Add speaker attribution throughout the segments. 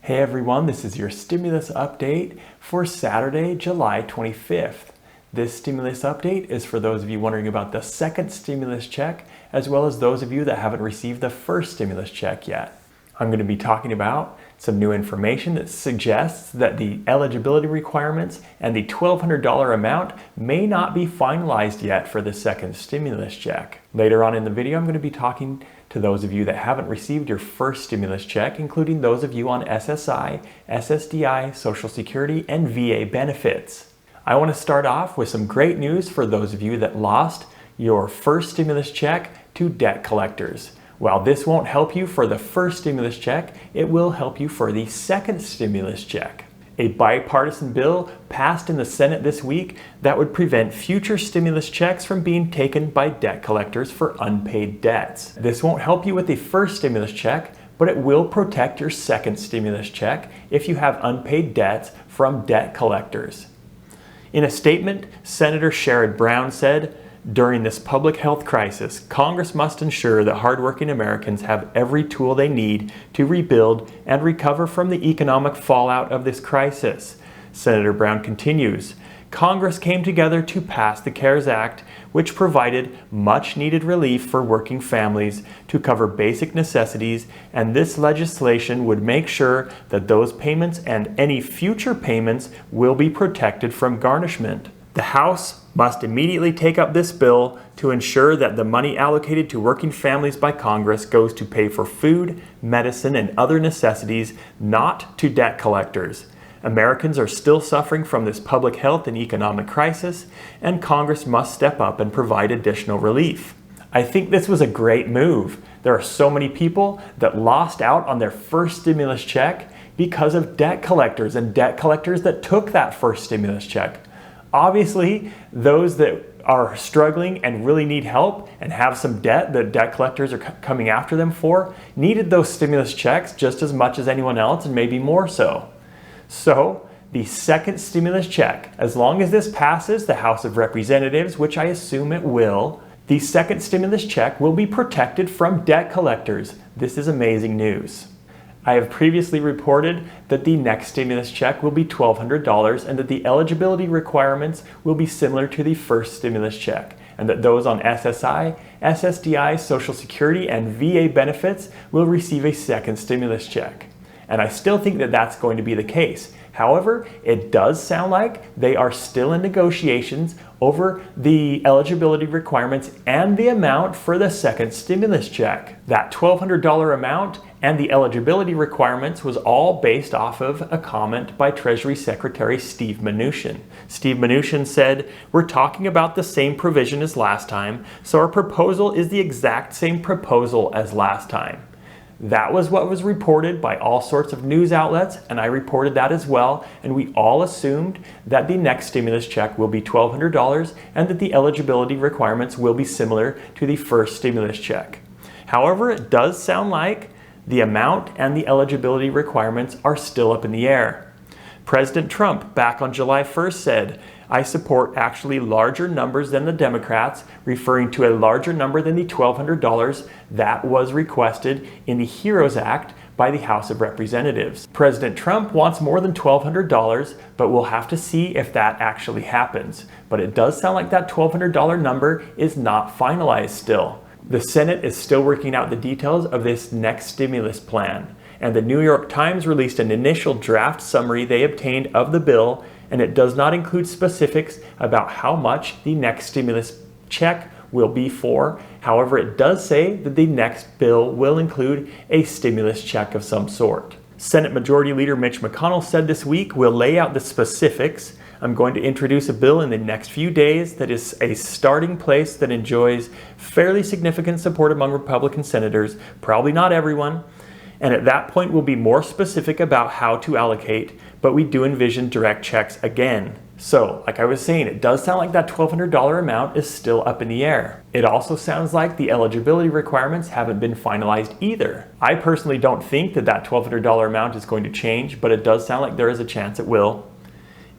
Speaker 1: Hey everyone, this is your stimulus update for Saturday, July 25th. This stimulus update is for those of you wondering about the second stimulus check, as well as those of you that haven't received the first stimulus check yet. I'm going to be talking about some new information that suggests that the eligibility requirements and the $1,200 amount may not be finalized yet for the second stimulus check. Later on in the video, I'm going to be talking to those of you that haven't received your first stimulus check, including those of you on SSI, SSDI, Social Security, and VA benefits. I want to start off with some great news for those of you that lost your first stimulus check to debt collectors. While this won't help you for the first stimulus check, it will help you for the second stimulus check. A bipartisan bill passed in the Senate this week that would prevent future stimulus checks from being taken by debt collectors for unpaid debts. This won't help you with the first stimulus check, but it will protect your second stimulus check if you have unpaid debts from debt collectors. In a statement, Senator Sherrod Brown said, "During this public health crisis, Congress must ensure that hardworking Americans have every tool they need to rebuild and recover from the economic fallout of this crisis." Senator Brown continues, "Congress came together to pass the CARES Act, which provided much-needed relief for working families to cover basic necessities, and this legislation would make sure that those payments and any future payments will be protected from garnishment. The House must immediately take up this bill to ensure that the money allocated to working families by Congress goes to pay for food, medicine, and other necessities, not to debt collectors. Americans are still suffering from this public health and economic crisis, and Congress must step up and provide additional relief." I think this was a great move. There are so many people that lost out on their first stimulus check because of debt collectors and debt collectors that took that first stimulus check. Obviously, those that are struggling and really need help and have some debt that debt collectors are coming after them for needed those stimulus checks just as much as anyone else, and maybe more so. So, the second stimulus check, as long as this passes the House of Representatives, which I assume it will, the second stimulus check will be protected from debt collectors. This is amazing news. I have previously reported that the next stimulus check will be $1,200 and that the eligibility requirements will be similar to the first stimulus check, and that those on SSI, SSDI, Social Security, and VA benefits will receive a second stimulus check. And I still think that that's going to be the case. However, it does sound like they are still in negotiations over the eligibility requirements and the amount for the second stimulus check. That $1,200 amount and the eligibility requirements was all based off of a comment by Treasury Secretary Steve Mnuchin. Steve Mnuchin said, "We're talking about the same provision as last time, so our proposal is the exact same proposal as last time." That was what was reported by all sorts of news outlets, and I reported that as well, and we all assumed that the next stimulus check will be $1,200 and that the eligibility requirements will be similar to the first stimulus check. However, it does sound like the amount and the eligibility requirements are still up in the air. President Trump, back on July 1st, said, "I support actually larger numbers than the Democrats," referring to a larger number than the $1,200 that was requested in the HEROES Act by the House of Representatives. President Trump wants more than $1,200, but we'll have to see if that actually happens. But it does sound like that $1,200 number is not finalized still. The Senate is still working out the details of this next stimulus plan, and the New York Times released an initial draft summary they obtained of the bill, and it does not include specifics about how much the next stimulus check will be for. However, it does say that the next bill will include a stimulus check of some sort. Senate Majority Leader Mitch McConnell said this week, "We'll lay out the specifics. I'm going to introduce a bill in the next few days that is a starting place that enjoys fairly significant support among Republican senators, probably not everyone. And at that point, we'll be more specific about how to allocate, but we do envision direct checks again." So, like I was saying, it does sound like that $1,200 amount is still up in the air. It also sounds like the eligibility requirements haven't been finalized either. I personally don't think that that $1,200 amount is going to change, but it does sound like there is a chance it will.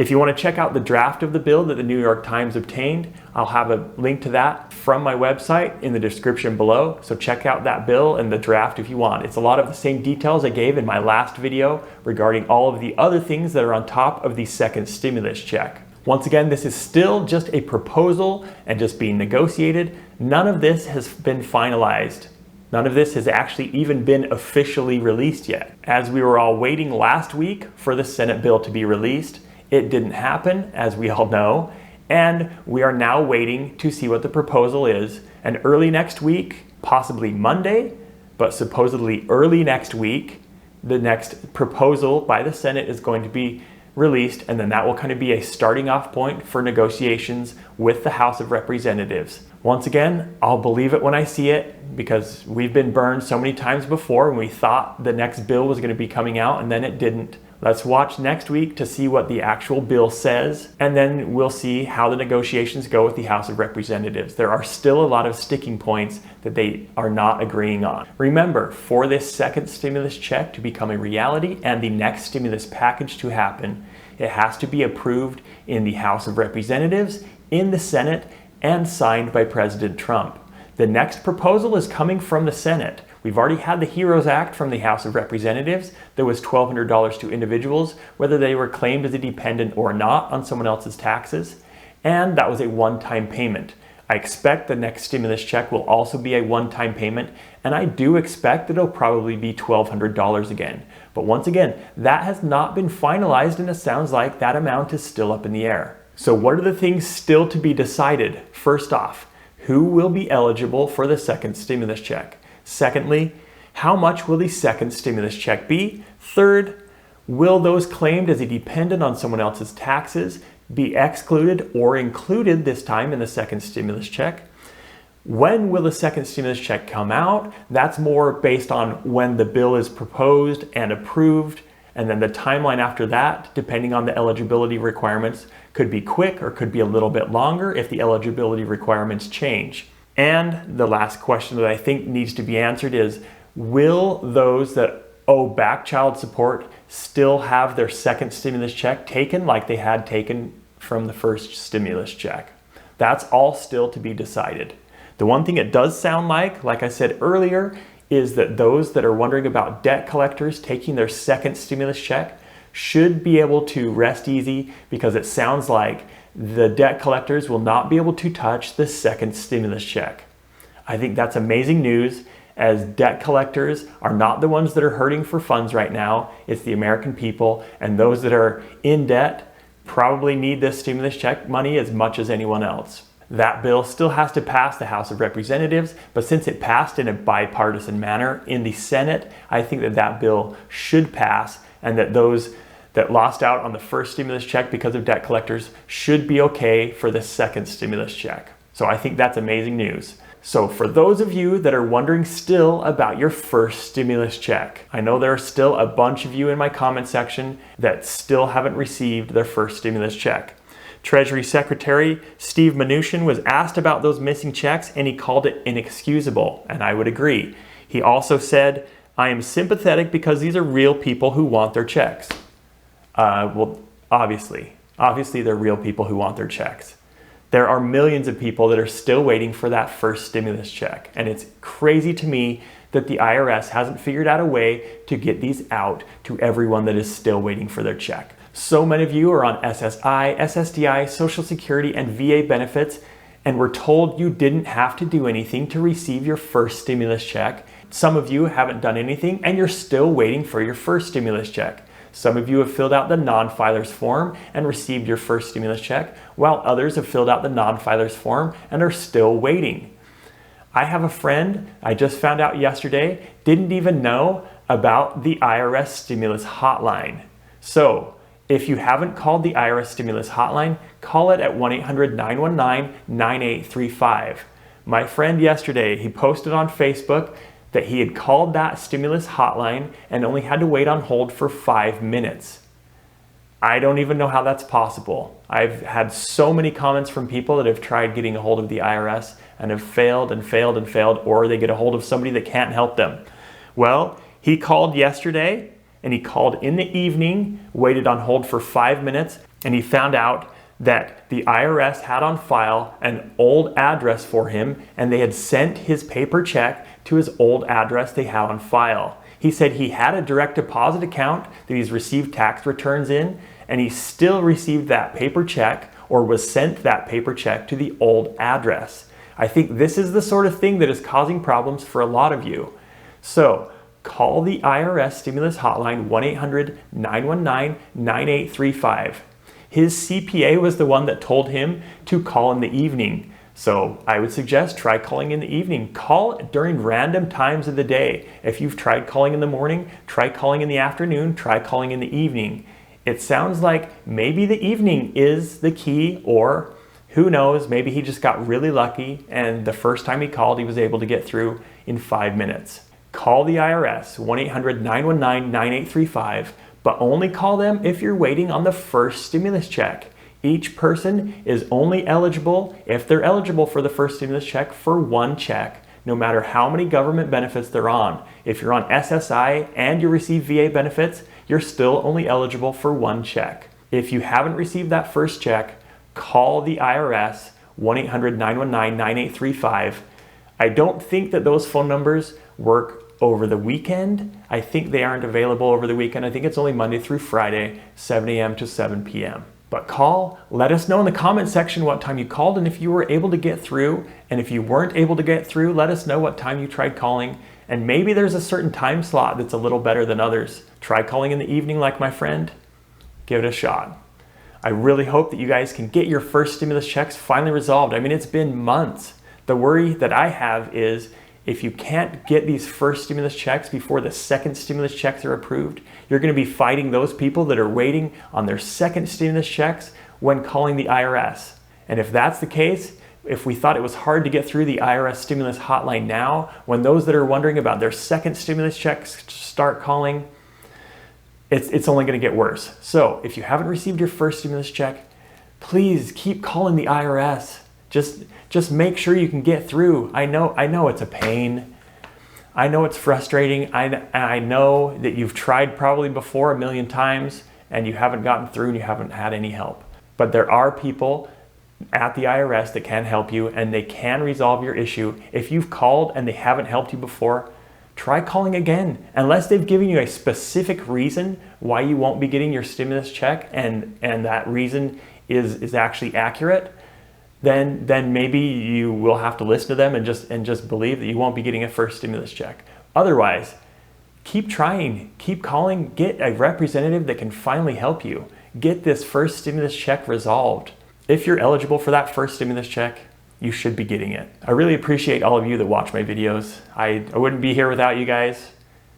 Speaker 1: If you want to check out the draft of the bill that the New York Times obtained, I'll have a link to that from my website in the description below. So check out that bill and the draft if you want. It's a lot of the same details I gave in my last video regarding all of the other things that are on top of the second stimulus check. Once again, this is still just a proposal and just being negotiated. None of this has been finalized. None of this has actually even been officially released yet. As we were all waiting last week for the Senate bill to be released, it didn't happen, as we all know, and we are now waiting to see what the proposal is. And early next week, possibly Monday, but supposedly early next week, the next proposal by the Senate is going to be released, and then that will kind of be a starting off point for negotiations with the House of Representatives. Once again, I'll believe it when I see it, because we've been burned so many times before and we thought the next bill was going to be coming out and then it didn't. Let's watch next week to see what the actual bill says, and then we'll see how the negotiations go with the House of Representatives. There are still a lot of sticking points that they are not agreeing on. Remember, for this second stimulus check to become a reality and the next stimulus package to happen, it has to be approved in the House of Representatives, in the Senate, and signed by President Trump. The next proposal is coming from the Senate. We've already had the HEROES Act from the House of Representatives. There was $1,200 to individuals, whether they were claimed as a dependent or not on someone else's taxes. And that was a one-time payment. I expect the next stimulus check will also be a one-time payment, and I do expect that it'll probably be $1,200 again. But once again, that has not been finalized, and it sounds like that amount is still up in the air. So what are the things still to be decided? First off, who will be eligible for the second stimulus check? Secondly, how much will the second stimulus check be? Third, will those claimed as a dependent on someone else's taxes be excluded or included this time in the second stimulus check? When will the second stimulus check come out? That's more based on when the bill is proposed and approved, and then the timeline after that, depending on the eligibility requirements, could be quick or could be a little bit longer if the eligibility requirements change. And the last question that I think needs to be answered is, will those that owe back child support still have their second stimulus check taken like they had taken from the first stimulus check? That's all still to be decided. The one thing it does sound like I said earlier, is that those that are wondering about debt collectors taking their second stimulus check should be able to rest easy, because it sounds like the debt collectors will not be able to touch the second stimulus check. I think that's amazing news, as debt collectors are not the ones that are hurting for funds right now. It's the American people, and those that are in debt probably need this stimulus check money as much as anyone else. That bill still has to pass the House of Representatives, but since it passed in a bipartisan manner in the Senate, I think that that bill should pass, and that those that lost out on the first stimulus check because of debt collectors should be okay for the second stimulus check. So I think that's amazing news. So for those of you that are wondering still about your first stimulus check, I know there are still a bunch of you in my comment section that still haven't received their first stimulus check. Treasury Secretary Steve Mnuchin was asked about those missing checks, and he called it inexcusable, and I would agree. He also said, "I am sympathetic because these are real people who want their checks." Well, obviously they're real people who want their checks. There are millions of people that are still waiting for that first stimulus check, and it's crazy to me that the IRS hasn't figured out a way to get these out to everyone that is still waiting for their check. So many of you are on SSI, SSDI, Social Security, and VA benefits, and were told you didn't have to do anything to receive your first stimulus check. Some of you haven't done anything, and you're still waiting for your first stimulus check. Some of you have filled out the non-filers form and received your first stimulus check, while others have filled out the non-filers form and are still waiting. I have a friend, I just found out yesterday, didn't even know about the IRS Stimulus Hotline. So, if you haven't called the IRS Stimulus Hotline, call it at 1-800-919-9835. My friend yesterday, he posted on Facebook that he had called that stimulus hotline and only had to wait on hold for 5 minutes. I don't even know how that's possible. I've had so many comments from people that have tried getting a hold of the IRS and have failed and failed and failed, or they get a hold of somebody that can't help them. Well, he called yesterday, and he called in the evening, waited on hold for 5 minutes, and he found out that the IRS had on file an old address for him, and they had sent his paper check to his old address they had on file. He said he had a direct deposit account that he's received tax returns in, and he still received that paper check or was sent that paper check to the old address. I think this is the sort of thing that is causing problems for a lot of you. So call the IRS Stimulus Hotline, 1-800-919-9835. His CPA was the one that told him to call in the evening. So I would suggest try calling in the evening. Call during random times of the day. If you've tried calling in the morning, try calling in the afternoon, try calling in the evening. It sounds like maybe the evening is the key, or who knows, maybe he just got really lucky and the first time he called, he was able to get through in 5 minutes. Call the IRS, 1-800-919-9835, but only call them if you're waiting on the first stimulus check. Each person is only eligible, if they're eligible for the first stimulus check, for one check, no matter how many government benefits they're on. If you're on SSI and you receive VA benefits, you're still only eligible for one check. If you haven't received that first check, call the IRS, 1-800-919-9835. I don't think that those phone numbers work over the weekend. I think they aren't available over the weekend. I think it's only Monday through Friday, 7 a.m. to 7 p.m. But call, let us know in the comment section what time you called and if you were able to get through. And if you weren't able to get through, let us know what time you tried calling. And maybe there's a certain time slot that's a little better than others. Try calling in the evening like my friend. Give it a shot. I really hope that you guys can get your first stimulus checks finally resolved. I mean, it's been months. The worry that I have is if you can't get these first stimulus checks before the second stimulus checks are approved, you're going to be fighting those people that are waiting on their second stimulus checks when calling the IRS. And if that's the case, if we thought it was hard to get through the IRS Stimulus Hotline now, when those that are wondering about their second stimulus checks start calling, it's only going to get worse. So if you haven't received your first stimulus check, please keep calling the IRS. Just make sure you can get through. I know it's a pain. I know it's frustrating. I know that you've tried probably before 1,000,000 times and you haven't gotten through and you haven't had any help. But there are people at the IRS that can help you and they can resolve your issue. If you've called and they haven't helped you before, try calling again. Unless they've given you a specific reason why you won't be getting your stimulus check and that reason is actually accurate, then maybe you will have to listen to them and just believe that you won't be getting a first stimulus check. Otherwise, keep trying, keep calling, get a representative that can finally help you. Get this first stimulus check resolved. If you're eligible for that first stimulus check, you should be getting it. I really appreciate all of you that watch my videos. I wouldn't be here without you guys.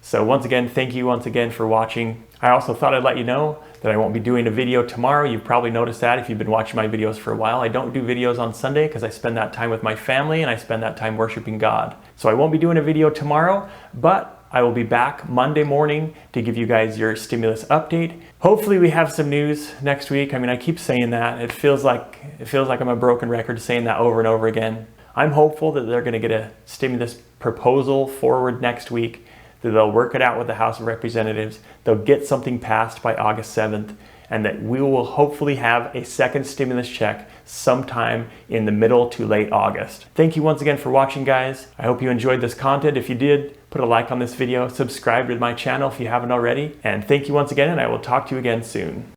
Speaker 1: So once again, thank you once again for watching. I also thought I'd let you know that I won't be doing a video tomorrow. You've probably noticed that if you've been watching my videos for a while. I don't do videos on Sunday because I spend that time with my family and I spend that time worshiping God. So I won't be doing a video tomorrow, but I will be back Monday morning to give you guys your stimulus update. Hopefully we have some news next week. I mean, I keep saying that. It feels like I'm a broken record saying that over and over again. I'm hopeful that they're going to get a stimulus proposal forward next week, that they'll work it out with the House of Representatives, they'll get something passed by August 7th, and that we will hopefully have a second stimulus check sometime in the middle to late August. Thank you once again for watching, guys. I hope you enjoyed this content. If you did, put a like on this video, subscribe to my channel if you haven't already, and thank you once again, and I will talk to you again soon.